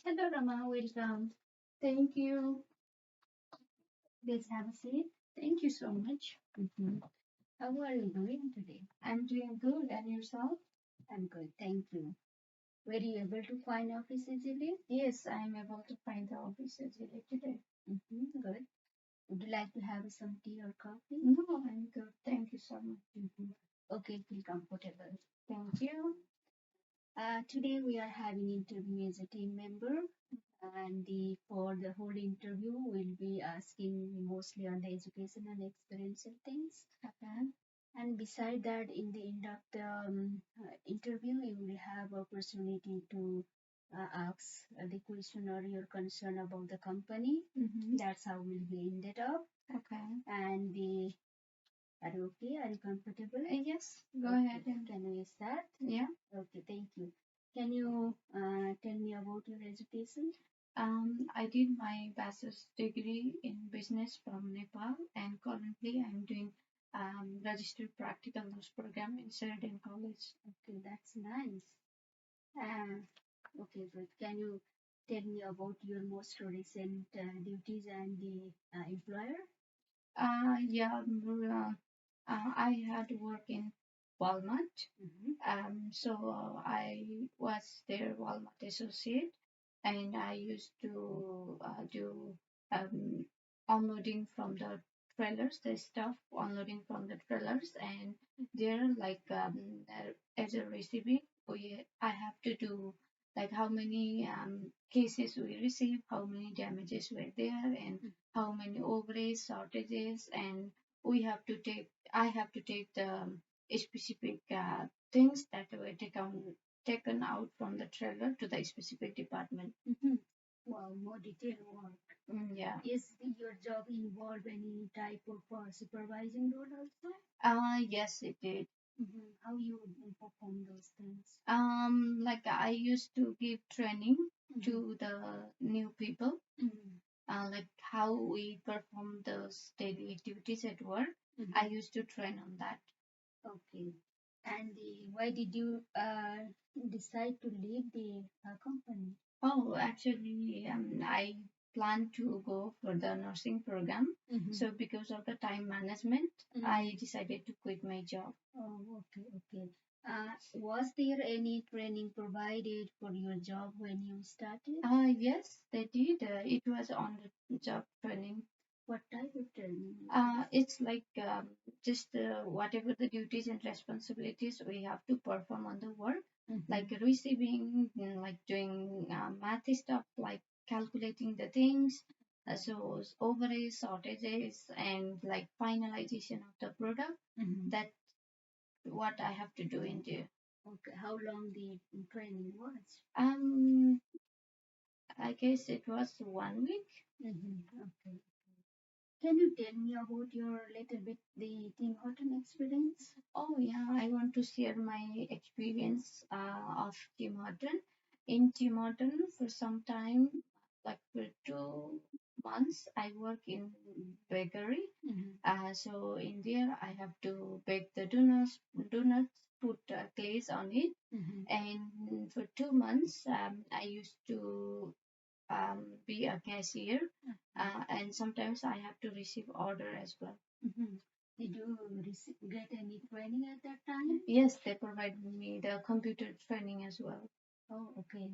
Hello, Rama. Welcome. Thank you. Please have a seat. Thank you so much. How are you doing today? I'm doing good. And yourself? I'm good. Thank you. Were you able to find office easily? Yes, I'm able to find the office easily today. Good. Would you like to have some tea or coffee? No, I'm good. Thank you so much. Okay, feel comfortable. Thank you. Today we are having interview as a team member, and for the whole interview we'll be asking mostly on the education and experiential things. Okay. And beside that, in the end of the interview, you will have opportunity to ask the question or your concern about the company. That's how we'll be ended up. Okay. And the are you okay? Are you comfortable? Yes, go ahead. And can we start? Yeah. Okay, thank you. Can you tell me about your education? I did my bachelor's degree in business from Nepal, and currently I'm doing registered practical nurse program in Sheridan College. Okay, that's nice. Uh, okay, good. Can you tell me about your most recent duties and the employer? Yeah, I had work in Walmart. So I was their Walmart associate, and I used to do um, unloading from the trailers, the stuff unloading from the trailers, and there like as a receiving, I have to do like how many cases we receive, how many damages were there, and how many overage shortages, and we have to take I have to take the specific things that were taken out from the trailer to the specific department. Wow, more detailed work. Yeah. Is your job involve any type of supervising role also? Yes, it did. How you perform those things? Like I used to give training to the new people, like how we perform those daily activities at work. I used to train on that. Okay. And why did you decide to leave the company? Oh, actually, I planned to go for the nursing program. So because of the time management, I decided to quit my job. Oh, okay, okay. Was there any training provided for your job when you started? Yes, they did. It was on the job training. What type of training? It's like just whatever the duties and responsibilities we have to perform on the work, like receiving, like doing math stuff, like calculating the things, so overage, shortages, and like finalization of the product. That's what I have to do in there. Okay, how long the training was? I guess it was 1 week. Okay. Can you tell me about your little bit the Tim Horton experience? Oh yeah, I want to share my experience of Tim Horton. In Tim Horton, for some time, like for 2 months, I work in bakery. So in there, I have to bake the donuts, put glaze on it, and for 2 months, I used to be a cashier, and sometimes I have to receive order as well. Did you get any training at that time? Yes, they provide me the computer training as well. Oh, okay.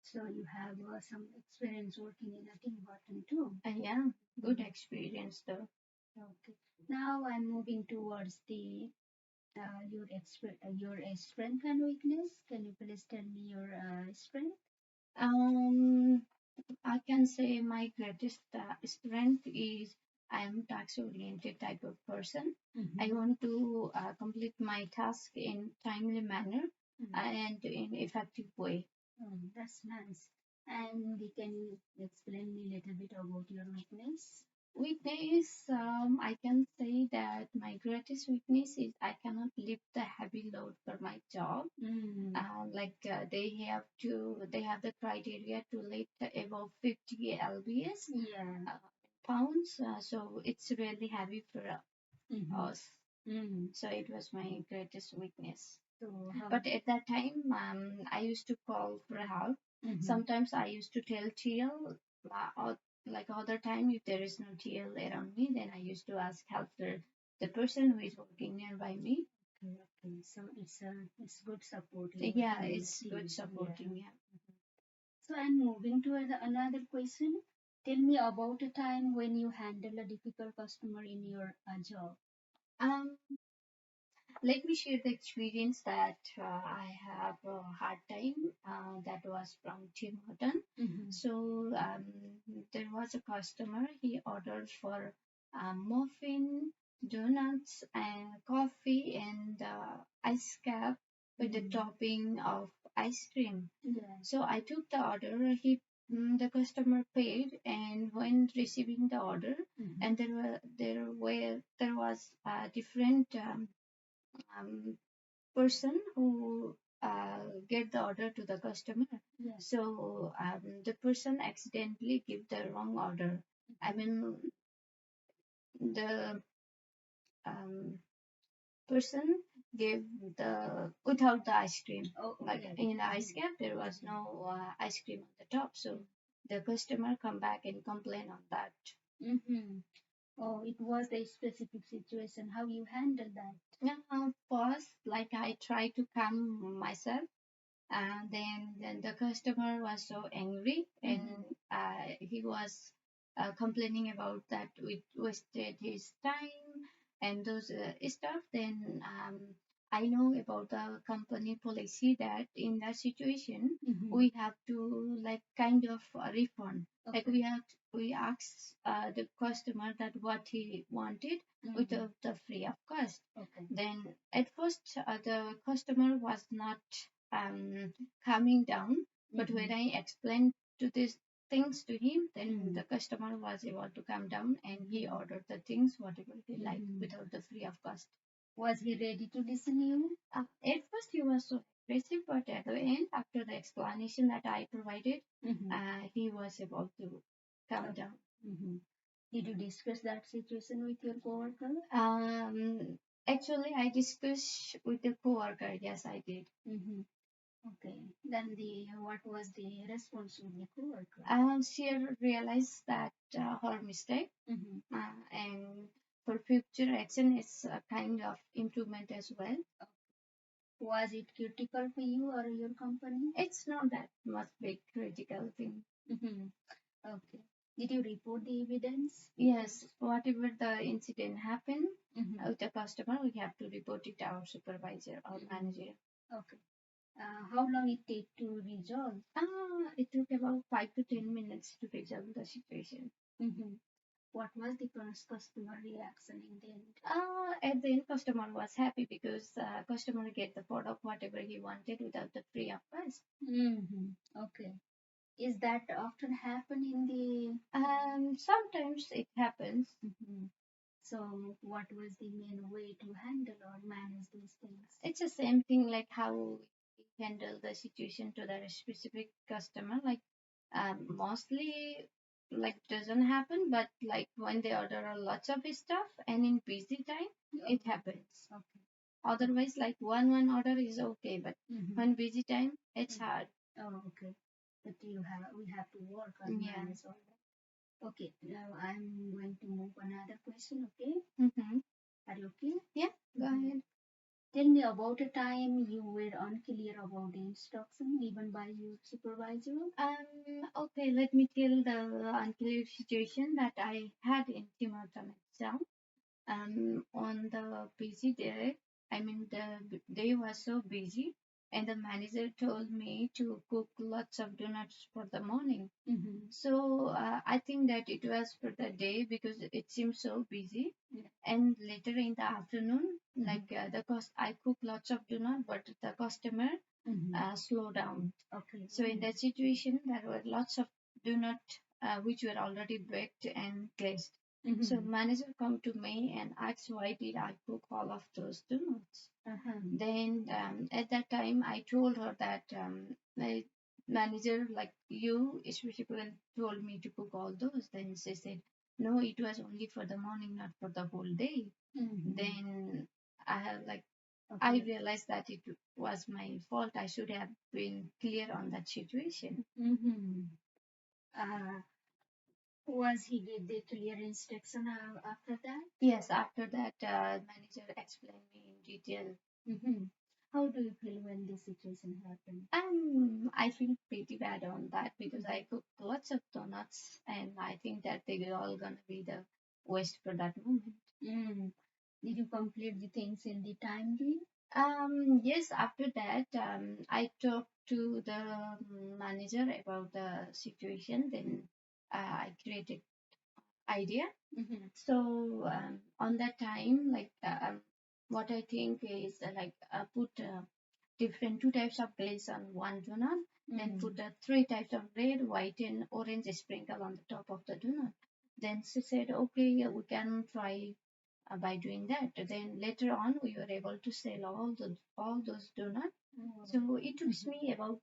So you have some experience working in a Tim Horton too. Yeah, good experience though. Okay. Now I'm moving towards the your strength and weakness. Can you please tell me your strength? Um, I can say my greatest strength is I am task-oriented type of person. I want to complete my task in timely manner and in effective way. Oh, that's nice. And can you explain me a little bit about your weakness? Weakness, I can say that my greatest weakness is I cannot lift the heavy load for my job. Like they have the criteria to lift above 50 lbs, pounds. So it's really heavy for us. So it was my greatest weakness. So but at that time, I used to call for help Sometimes I used to tell TL, or like other time if there is no TL around me, then I used to ask help the person who is working nearby me. Okay, okay. So it's good supporting. Yeah, it's good supporting. Yeah. So I'm moving to another question. Tell me about a time when you handle a difficult customer in your job. Um, Let me share the experience that I have a hard time. That was from Tim Horton. So there was a customer. He ordered for muffin, donuts, and coffee, and ice cap with the topping of ice cream. Yeah. So I took the order. The customer paid, and when receiving the order, and there was a different um, person who get the order to the customer. Yes. So the person accidentally give the wrong order. I mean, the um, person gave the without the ice cream. Oh, like okay. In the ice cap, there was no ice cream on the top. So the customer come back and complain on that. Mm-hmm. Oh, it was a specific situation. How you handle that? First, like I try to calm myself, and then the customer was so angry, and he was complaining about that we wasted his time and those stuff. Then I know about the company policy that in that situation we have to like kind of refund. Like we ask the customer that what he wanted without the free of cost. Okay. Then at first the customer was not calming down. But when I explained to these things to him, then the customer was able to calm down and he ordered the things whatever he liked without the free of cost. Was he ready to listen to you? At first he was so aggressive, but at the end, after the explanation that I provided, he was able to calm down. Did you discuss that situation with your coworker? Actually, I discussed with the coworker. Yes, I did. Okay. Then what was the response of the coworker? She realized that her mistake, and for future action is a kind of improvement as well. Was it critical for you or your company? It's not that much big critical thing. Okay. Did you report the evidence? Yes. Whatever the incident happened with the customer, we have to report it to our supervisor or manager. Okay. How long it take to resolve? It took about 5 to 10 minutes to resolve the situation. What was the first customer reaction in the end? At the end, customer was happy because customer get the product whatever he wanted without the free of cost. Okay. Is that often happen in the? Sometimes it happens. So, what was the main way to handle or manage these things? It's the same thing like how we handle the situation to the specific customer. Like mostly like doesn't happen, but like when they order a lots of stuff and in busy time, it happens. Okay. Otherwise, like one order is okay, but when busy time, it's hard. Oh, okay. But we have to work on manage all that. Okay, now I'm going to move another question, okay? Are you okay? Yeah, go ahead. Tell me about a time you were unclear about the instruction given by your supervisor. Okay, let me tell the unclear situation that I had in Timothy itself. On the busy day, I mean the day was so busy, and the manager told me to cook lots of donuts for the morning. So I think that it was for the day because it seemed so busy. Yeah. And later in the afternoon, like the cost, I cook lots of donut, but the customer slow down. Okay. So in that situation, there were lots of donut which were already baked and glazed. So manager come to me and asked why did I cook all of those donuts. Then at that time I told her that my manager like you especially told me to cook all those. Then she said no, it was only for the morning, not for the whole day. Then I have like I realized that it was my fault. I should have been clear on that situation. Uh, was he give the clear instruction after that? Yes, after that, manager explained me in detail. How do you feel when this situation happened? I feel pretty bad on that because I cooked lots of donuts, and I think that they were all gonna be the waste for that moment. Mm. Did you complete the things in the time being? Yes, after that, I talked to the manager about the situation. Then I created idea. So on that time, like what I think is like put different two types of glaze on one donut, then put three types of red, white, and orange sprinkle on the top of the donut. Then she said, okay, yeah, we can try by doing that. Then later on, we were able to sell all those donuts. Oh. So it took me about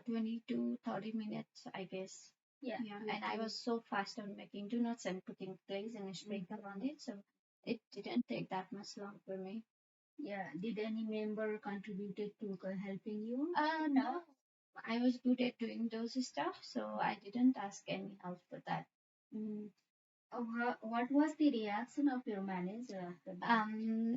20 to 30 minutes, I guess. Yeah. Yeah. And I was so fast on making donuts and putting glaze and sprinkle on it, so it didn't take that much long for me. Yeah. Did any member contributed to helping you? No. I was good at doing those stuff, so I didn't ask any help for that. Mm. What was the reaction of your manager after that?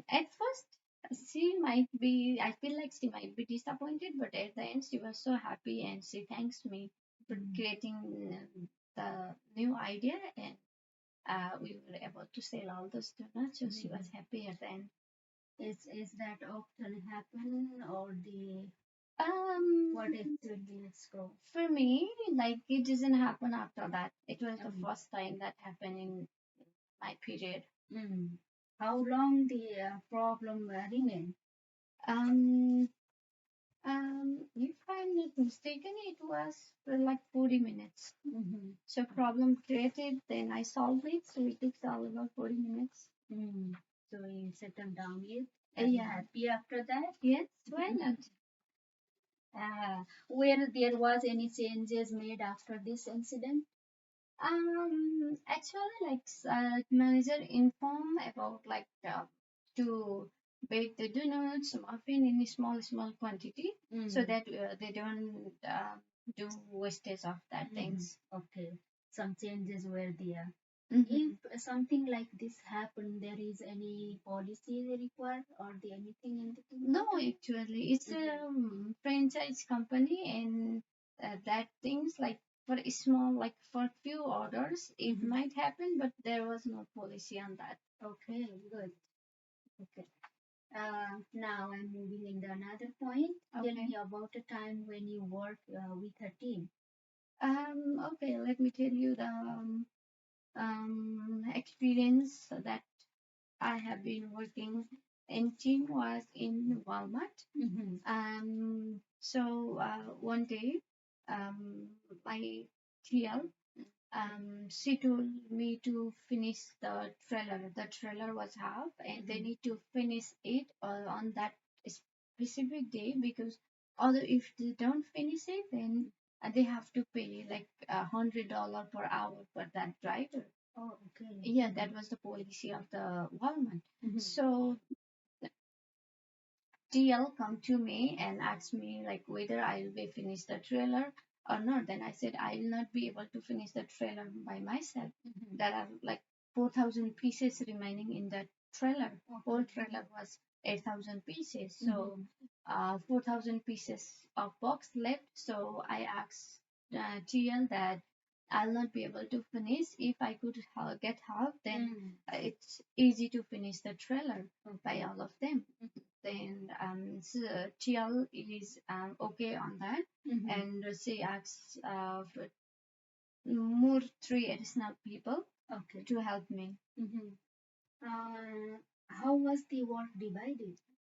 At first, I feel like she might be disappointed, but at the end, she was so happy and she thanks me for creating the new idea, and we were able to sell all those donuts, so she was happy at the end. Is that often happen or the what actually let's go? For me, like it doesn't happen after that. It was the first time that happened in my period. Mm. How long the problem remain? Um, if I'm not mistaken, it was for like 40 minutes. So problem created, then I solved it. So it took all about 40 minutes. So you settle down it. Are you happy after that? Yes, why not? Where there was any changes made after this incident? Actually, like manager inform about like to bake the donuts, muffin in a small quantity, so that they don't do wastage of that things. Okay, some changes were there. If something like this happen, there is any policy required or the anything in the no, actually, it's a franchise company, and that things like for a small, like for few orders, it might happen, but there was no policy on that. Okay, good. Okay. Now I'm moving in the another point. Okay. Tell me about a time when you work with a team. Okay, let me tell you the experience that I have been working in team was in Walmart. So one day, my TL, she told me to finish the trailer. The trailer was half, and they need to finish it on that specific day because although if they don't finish it, then they have to pay like $100 per hour for that driver. Oh, okay. Yeah, that was the policy of the Walmart. So TL come to me and asked me like whether I will be finish the trailer or not. Then I said I will not be able to finish the trailer by myself. There are like 4,000 pieces remaining in that trailer. Whole trailer was 8,000 pieces. So 4,000 pieces of box left. So I asked TL that I'll not be able to finish. If I could get help, then it's easy to finish the trailer by all of them. Then so TL is okay on that, and she asks for more three additional people to help me. How was the work divided?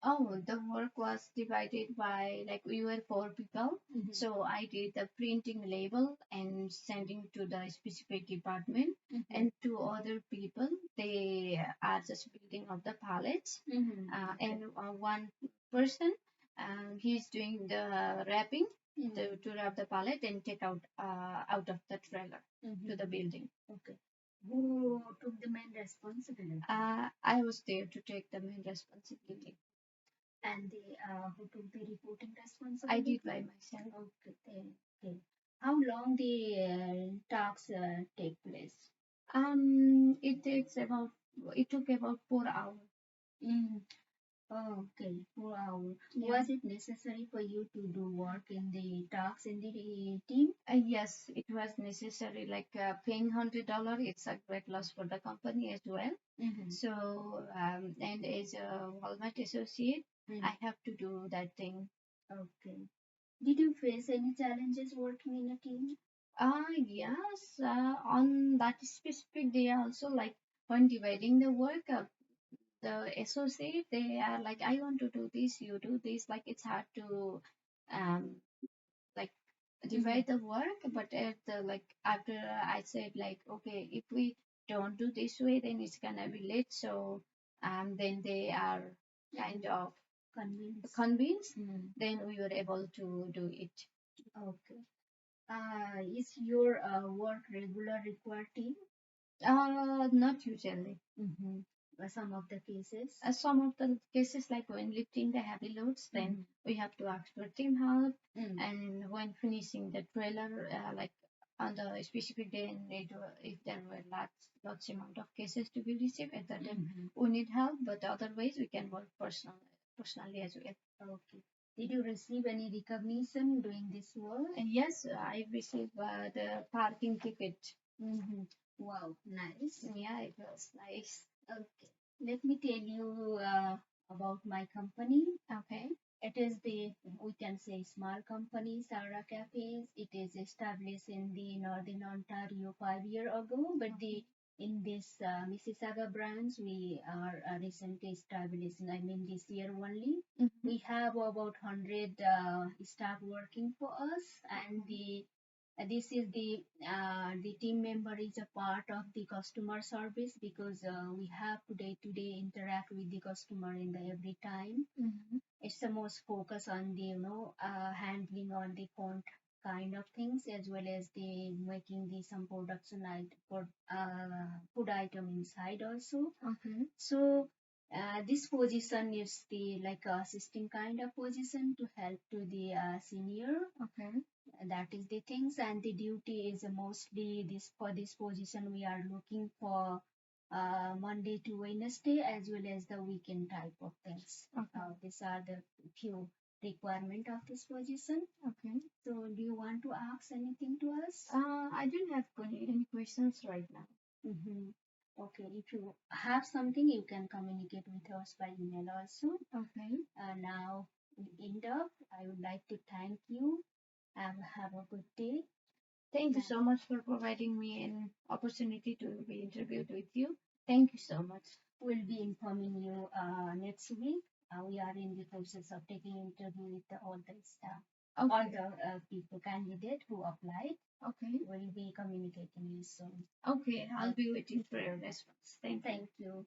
Oh, the work was divided by like we were four people. So I did the printing label and sending to the specific department, and two other people they are just building of the pallets, and one person he's doing the wrapping to wrap the pallet and take out of the trailer to the building. Okay. Who took the main responsibility? I was there to take the main responsibility. And the who took the reporting responsibility? I did by myself. Okay, okay. How long the talks take place? It takes about it took about 4 hours. Mm. Oh, okay, 4 hours. Yeah. Was it necessary for you to do work in the talks in the team? Yes, it was necessary. Like paying $100, it's a great loss for the company as well. Mm-hmm. So, and as a Walmart associate, I have to do that thing. Okay. Did you face any challenges working in a team? Yes, on that specific day also, like when dividing the work, the associate, they are like, I want to do this, you do this. Like it's hard to um like divide the work, but at the like after I said like, okay, if we don't do this way, then it's gonna be late. So then they are kind of convinced. Then we were able to do it. Okay. Is your work regular required team? Not usually. Mm-hmm. Some of the cases, like when lifting the heavy loads, then we have to ask for team help. And when finishing the trailer, like on the specific day, and if there were lots amount of cases to be received at that time, we need help. But otherwise, we can work personally as well. Okay. Did you receive any recognition doing this work? Yes, I received the parking ticket. Mm-hmm. Wow, nice. Yeah, it was nice. Okay. Let me tell you about my company. Okay. It is the, we can say, small company, Sarah Cafes. It is established in the Northern Ontario 5 years ago, but the in this Mississauga branch, we are recently established, I mean, this year only. We have about 100 staff working for us, and this is the team member is a part of the customer service because we have to day interact with the customer in the every time. It's the most focus on the handling on the phone kind of things, as well as the making the some production for food item inside also. Okay. So this position is the like assisting kind of position to help to the senior. Okay. That is the things, and the duty is mostly this for this position we are looking for Monday to Wednesday as well as the weekend type of things. Okay. These are the few requirement of this position. Okay. So do you want to ask anything to us? I don't have any questions right now. Mm-hmm. Okay. If you have something, you can communicate with us by email also. Okay. Now, we end up. I would like to thank you and have a good day. Thank you so much for providing me an opportunity to be interviewed with you. Thank you so much. We'll be informing you next week. We are in the process of taking interview with all the staff, okay, all the people candidate who applied. Okay. We'll be communicating you soon. Okay, I'll be waiting for your response. Thank you.